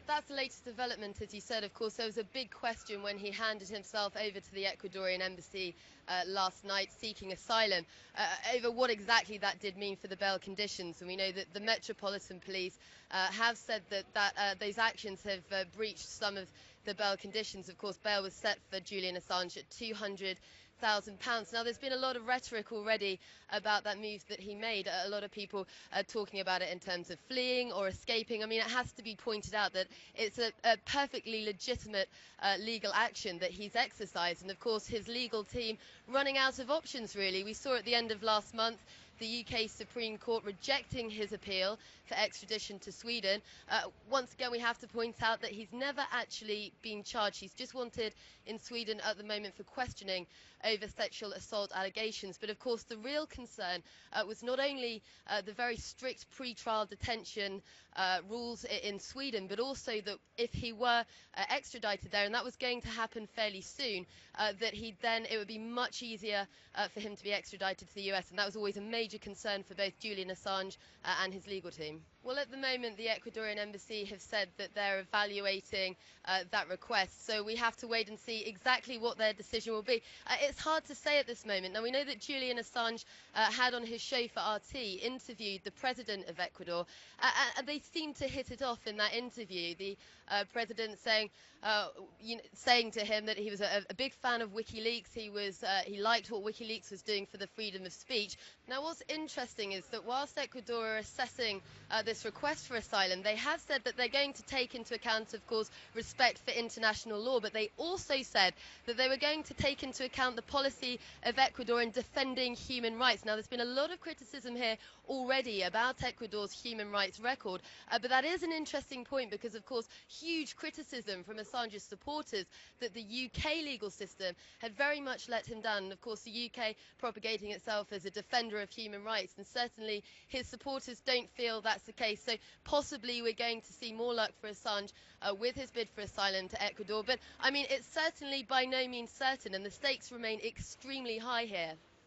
That's the latest development, as you said. Of course, there was a big question when he handed himself over to the Ecuadorian embassy last night seeking asylum over what exactly that did mean for the bail conditions. And we know that the Metropolitan Police have said that those actions have breached some of the bail conditions. Of course, bail was set for Julian Assange at £200,000. Now, there's been a lot of rhetoric already about that move that he made. A lot of people are talking about it in terms of fleeing or escaping. I mean, it has to be pointed out that it's a perfectly legitimate legal action that he's exercised. And of course, his legal team running out of options, really. We saw at the end of last month the UK Supreme Court rejecting his appeal for extradition to Sweden. Once again, we have to point out that he's never actually been charged. He's just wanted in Sweden at the moment for questioning over sexual assault allegations. But of course, the real concern was not only the very strict pre-trial detention rules in Sweden, but also that if he were extradited there, and that was going to happen fairly soon, that it would be much easier for him to be extradited to the US, and that was always a major concern for both Julian Assange and his legal team. Well, at the moment, the Ecuadorian embassy have said that they're evaluating that request, so we have to wait and see exactly what their decision will be. It's hard to say at this moment. Now, we know that Julian Assange had on his show for RT interviewed the president of Ecuador, and they seemed to hit it off in that interview. The president saying to him that he was a big fan of WikiLeaks. He liked what WikiLeaks was doing for the freedom of speech. Now, what's interesting is that whilst Ecuador are assessing this request for asylum, they have said that they're going to take into account, of course, respect for international law, but they also said that they were going to take into account the policy of Ecuador in defending human rights. Now, there's been a lot of criticism here already about Ecuador's human rights record, but that is an interesting point because, of course, huge criticism from Assange's supporters that the UK legal system had very much let him down. And, of course, the UK propagating itself as a defender of human rights, and certainly his supporters don't feel that's the case. So possibly we're going to see more luck for Assange with his bid for asylum to Ecuador. But, I mean, it's certainly by no means certain, and the stakes remain extremely high here.